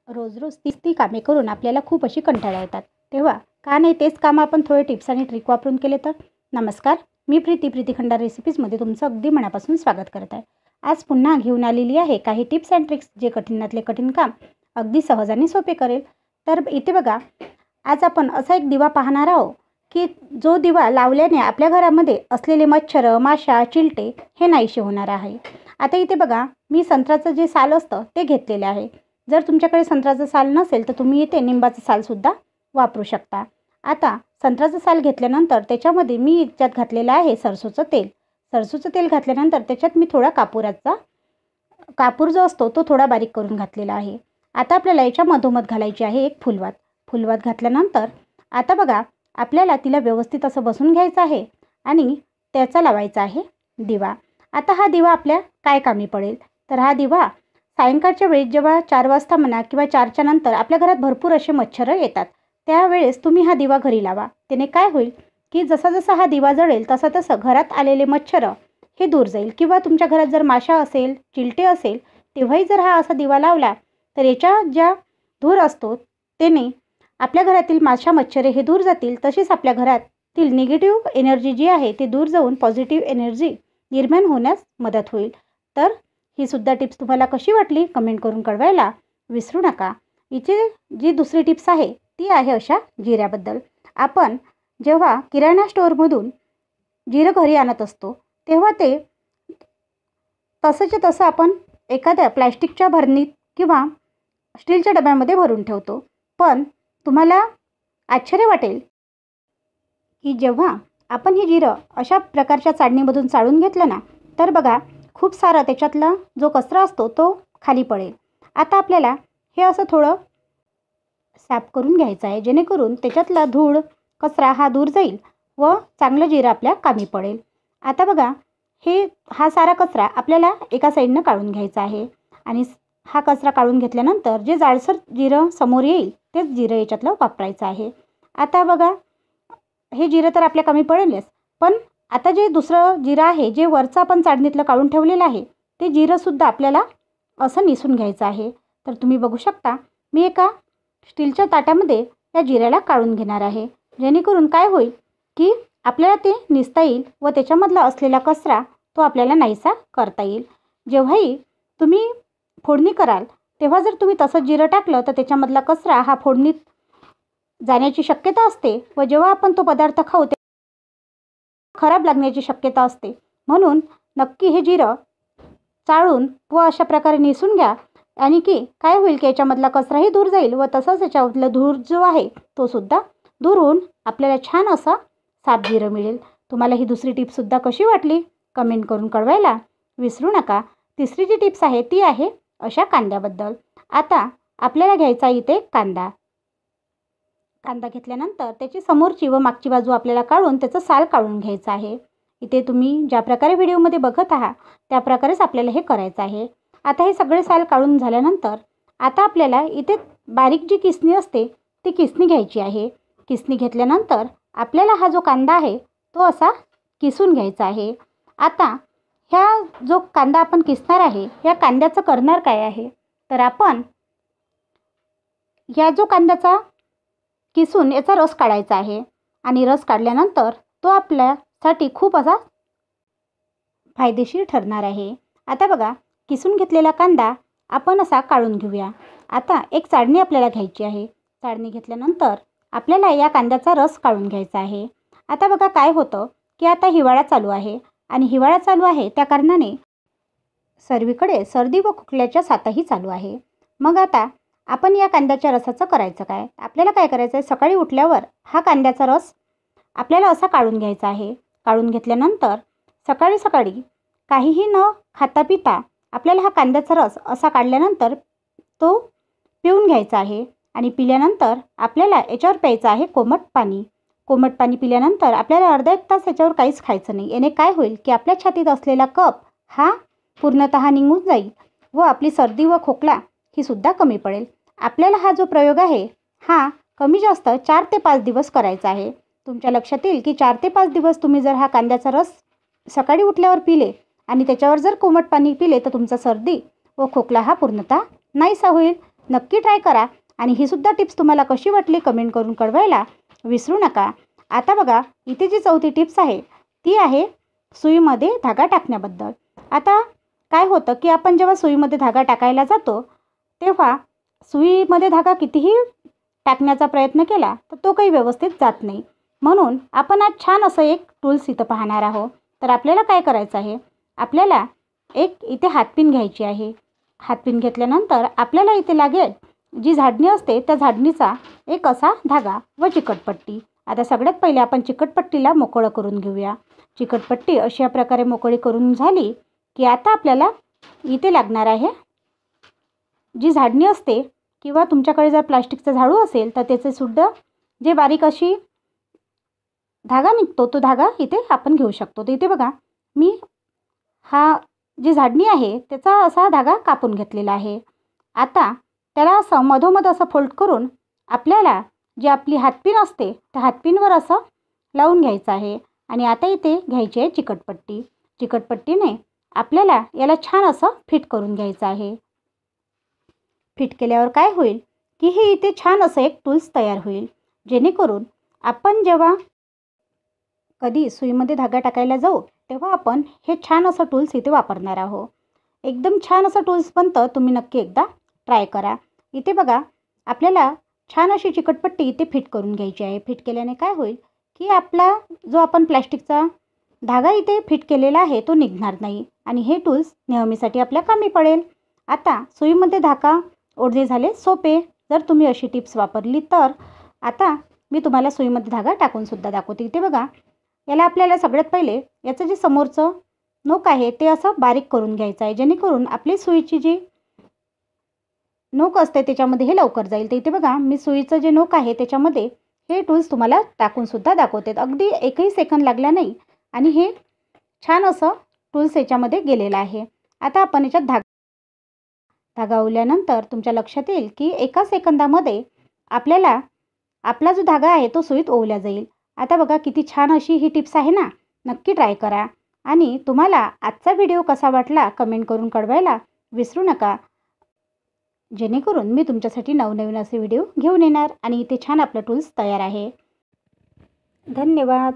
रोज रोज तीच ती कामे करून आपल्याला खूप अशी कंटाळा येतात. तेव्हा का नाही तेच काम आपण थोडे टिप्स आणि ट्रिक वापरून केले तर. नमस्कार, मी प्रीती खंडार रेसिपीजमध्ये तुमचं अगदी मनापासून स्वागत करत आहे. आज पुन्हा घेऊन आलेली आहे काही टिप्स अँड ट्रिक्स जे कठीणातले कठीण काम अगदी सहज आणि सोपे करेल. तर इथे बघा, आज आपण असा एक दिवा पाहणार आहोत की जो दिवा लावल्याने आपल्या घरामध्ये असलेले मच्छर, माशा, चिलटे हे नाहीसे होणार आहे. आता इथे बघा, मी संत्र्याचं जे साल असतं ते घेतलेले आहे. जर तुमच्याकडे संत्र्याचं साल नसेल तर तुम्ही इथे निंबाचं सालसुद्धा वापरू शकता. आता संत्र्याचं साल घेतल्यानंतर त्याच्यामध्ये मी याच्यात घातलेलं आहे सरसोचं तेल. सरसोचं तेल घातल्यानंतर त्याच्यात मी थोडा कापूर जो असतो तो थोडा बारीक करून घातलेला आहे. आता आपल्याला याच्या मधोमध घालायची आहे एक फुलवात. फुलवात घातल्यानंतर आता बघा, आपल्याला तिला व्यवस्थित असं बसून घ्यायचं आहे आणि त्याचा लावायचा आहे दिवा. आता हा दिवा आपल्या काय कामी पडेल तर हा दिवा सायंकाळच्या वेळेस जेव्हा 4 वाजता म्हणा किंवा 4च्या नंतर आपल्या घरात भरपूर असे मच्छर येतात, त्यावेळेस तुम्ही हा दिवा घरी लावा. त्याने काय होईल की जसा जसा हा दिवा जळेल तसं तसं घरात आलेले मच्छर हे दूर जाईल. किंवा तुमच्या घरात जर माशा असेल, चिलटे असेल, तेव्हाही जर हा असा दिवा लावला तर याच्या ज्या धूर असतो त्याने आपल्या घरातील माशा, मच्छरे हे दूर जातील. तसेच आपल्या घरातील निगेटिव्ह एनर्जी जी आहे ती दूर जाऊन पॉझिटिव्ह एनर्जी निर्माण होण्यास मदत होईल. तर ही सुद्धा टिप्स तुम्हाला कशी वाटली कमेंट करून कळवायला विसरू नका. इथे जी दुसरी टिप्स आहे ती आहे अशा जिऱ्याबद्दल. आपण जेव्हा किराणा स्टोअरमधून जिरं घरी आणत असतो तेव्हा ते तसंच्या तसं आपण एखाद्या प्लॅस्टिकच्या भरणीत किंवा स्टीलच्या डब्यामध्ये भरून ठेवतो. पण तुम्हाला आश्चर्य वाटेल की जेव्हा आपण हे जिरं अशा प्रकारच्या चाळणीमधून चाळून घेतलं ना तर बघा, खूप सारा त्याच्यातला जो कचरा असतो तो खाली पडेल. आता आपल्याला हे असं थोडं साफ करून घ्यायचं आहे जेणेकरून त्याच्यातला धूळ, कचरा हा दूर जाईल व चांगलं जिरं आपल्या कामी पडेल. आता बघा, हा सारा कचरा आपल्याला एका साईडनं काढून घ्यायचा आहे आणि हा कचरा काढून घेतल्यानंतर जे जाडसर जिरं समोर येईल तेच जिरं याच्यातलं वापरायचं आहे. आता बघा, हे जिरं तर आपल्या कमी पडेलच, पण आता जे दुसरं जिरं आहे जे वरचं आपण चाळणीतलं काढून ठेवलेलं आहे ते जिरंसुद्धा आपल्याला असं निसून घ्यायचं आहे. तर तुम्ही बघू शकता, मी एका स्टीलच्या ताटामध्ये या जिऱ्याला काढून घेणार आहे जेणेकरून काय होईल की आपल्याला ते निसता येईल व त्याच्यामधला असलेला कचरा तो आपल्याला नाहीसा करता येईल. जेव्हाही तुम्ही फोडणी कराल तेव्हा जर तुम्ही तसंच जिरं टाकलं तर त्याच्यामधला कचरा हा फोडणीत जाण्याची शक्यता असते व जेव्हा आपण तो पदार्थ खाऊ ते खराब लागण्याची शक्यता असते. म्हणून नक्की हे जिरं चाळून व अशा प्रकारे निसून घ्या आणि की काय होईल की याच्यामधला कचराही दूर जाईल व तसंच याच्यामधला धूर जो आहे तो सुद्धा दूर होऊन आपल्याला छान असा साफ जिरं मिळेल. तुम्हाला ही दुसरी टिप्ससुद्धा कशी वाटली कमेंट करून कळवायला विसरू नका. तिसरी जी टिप्स आहे ती आहे अशा कांद्याबद्दल. आता आपल्याला घ्यायचा इथे कांदा घेतल्यानंतर त्याची समोरची व मागची बाजू आपल्याला काढून त्याचं साल काढून घ्यायचं आहे. इथे तुम्ही ज्या प्रकारे व्हिडिओमध्ये बघत आहात त्या प्रकारेच आपल्याला हे करायचं आहे. आता हे सगळे साल काढून झाल्यानंतर आता आपल्याला इथे बारीक जी किसणी असते ती किसणी घ्यायची आहे. किसणी घेतल्यानंतर आपल्याला हा जो कांदा आहे तो असा किसून घ्यायचा आहे. आता ह्या जो कांदा आपण किसणार आहे या कांद्याचं करणार काय आहे तर आपण ह्या जो कांद्याचा किसून याचा रस काढायचा आहे आणि रस काढल्यानंतर तो आपल्यासाठी खूप असा फायदेशीर ठरणार आहे. आता बघा, किसून घेतलेला कांदा आपण असा काढून घेऊया. आता एक चाळणी आपल्याला घ्यायची आहे. चाळणी घेतल्यानंतर आपल्याला या कांद्याचा रस काढून घ्यायचा आहे. आता बघा काय होतं की आता हिवाळा चालू आहे आणि हिवाळा चालू आहे त्या कारणाने सर्वीकडे सर्दी व खोकल्याच्या साथही चालू आहे. मग आता आपण या कांद्याच्या रसाचं करायचं काय? आपल्याला काय करायचं आहे, सकाळी उठल्यावर हा कांद्याचा रस आपल्याला असा काढून घ्यायचा आहे. काढून घेतल्यानंतर सकाळी सकाळी काहीही न खाता पिता आपल्याला हा कांद्याचा रस असा काढल्यानंतर तो पिऊन घ्यायचा आहे. आणि पिल्यानंतर आपल्याला याच्यावर प्यायचं आहे कोमट पाणी. कोमट पाणी पिल्यानंतर आपल्याला अर्धा एक तास याच्यावर काहीच खायचं नाही. याने काय होईल की आपल्या छातीत असलेला कफ हा पूर्णतः निघून जाईल व आपली सर्दी व खोकला ही सुद्धा कमी पडेल. आपल्याला हा जो प्रयोग आहे हा कमी जास्त 4 ते 5 दिवस करायचा आहे. तुमच्या लक्षात येईल की 4 ते 5 दिवस तुम्ही जर हा कांद्याचा रस सकाळी उठल्यावर पिले आणि त्याच्यावर जर कोमट पाणी पिले तर तुमचा सर्दी व खोकला हा पूर्णतः नाहीसा होईल. नक्की ट्राय करा आणि ही सुद्धा टिप्स तुम्हाला कशी वाटली कमेंट करून कळवायला विसरू नका. आता बघा, इथे जी चौथी टिप्स आहे ती आहे सुईमध्ये धागा टाकण्याबद्दल. आता काय होतं की आपण जेव्हा सुईमध्ये धागा टाकायला जातो तेव्हा सुईमध्ये धागा कितीही टाकण्याचा प्रयत्न केला तर तो काही व्यवस्थित जात नाही. म्हणून आपण आज छान असं एक टूल्स इथं पाहणार आहोत. तर आपल्याला काय करायचं आहे, आपल्याला एक इथे हातपिन घ्यायची आहे. हातपिन घेतल्यानंतर आपल्याला इथे लागेल जी झाडणी असते त्या झाडणीचा एक असा धागा व चिकटपट्टी. आता सगळ्यात पहिले आपण चिकटपट्टीला मोकळं करून घेऊया. चिकटपट्टी अशा प्रकारे मोकळी करून झाली की आता आपल्याला इथे लागणार आहे जी झाडणी असते, किंवा तुमच्याकडे जर प्लास्टिकचा झाडू असेल तर त्याचे सुद्धा जे बारीक अशी धागा निघतो तो धागा इथे आपण घेऊ शकतो. तर इथे बघा, मी हा जी झाडणी आहे त्याचा असा धागा कापून घेतलेला आहे. आता त्याला असं मधोमध असं फोल्ड करून आपल्याला जी आपली हातपिन असते त्या हातपिनवर असं लावून घ्यायचं आहे. आणि आता इथे घ्यायची आहे चिकटपट्टी. चिकटपट्टीने आपल्याला याला छान असं फिट करून घ्यायचं आहे. फिट केल्यावर काय होईल की हे इथे छान असं एक टूल्स तयार होईल, जेणेकरून आपण जेव्हा कधी सुईमध्ये धागा टाकायला जाऊ तेव्हा आपण हे छान असं टूल्स इथे वापरणार आहोत. एकदम छान असं टूल्स बनतं, तुम्ही नक्की एकदा ट्राय करा. इथे बघा, आपल्याला छान अशी चिकटपट्टी इथे फिट करून घ्यायची आहे. फिट केल्याने काय होईल की आपला जो आपण प्लॅस्टिकचा धागा इथे फिट केलेला आहे तो निघणार नाही आणि हे टूल्स नेहमीसाठी आपल्या कामी पडेल. आता सुईमध्ये धागा ओढणे झाले सोपे जर तुम्ही अशी टिप्स वापरली तर. आता मी तुम्हाला सुईमध्ये धागा टाकून सुद्धा दाखवते. इथे बघा, याला आपल्याला सगळ्यात पहिले याचं जे समोरचं नोक आहे ते असं बारीक करून घ्यायचं आहे, जेणेकरून आपली सुईची जी नोक असते त्याच्यामध्ये हे लवकर जाईल. तर इथे बघा, मी सुईचं जे नोक आहे त्याच्यामध्ये हे टूल्स तुम्हाला टाकून सुद्धा दाखवते. अगदी एकही सेकंद लागला नाही आणि हे छान असं टूल्स याच्यामध्ये गेलेलं आहे. आता आपण याच्यात धागा ओवल्यानंतर तुमच्या लक्षात येईल की एका सेकंदामध्ये आपल्याला आपला जो धागा आहे तो सुईत ओवला जाईल. आता बघा, किती छान अशी ही टिप्स आहे ना. नक्की ट्राय करा आणि तुम्हाला आजचा व्हिडिओ कसा वाटला कमेंट करून कळवायला विसरू नका, जेणेकरून मी तुमच्यासाठी नवनवीन असे व्हिडिओ घेऊन येणार. आणि इथे छान आपलं टूल्स तयार आहे. धन्यवाद.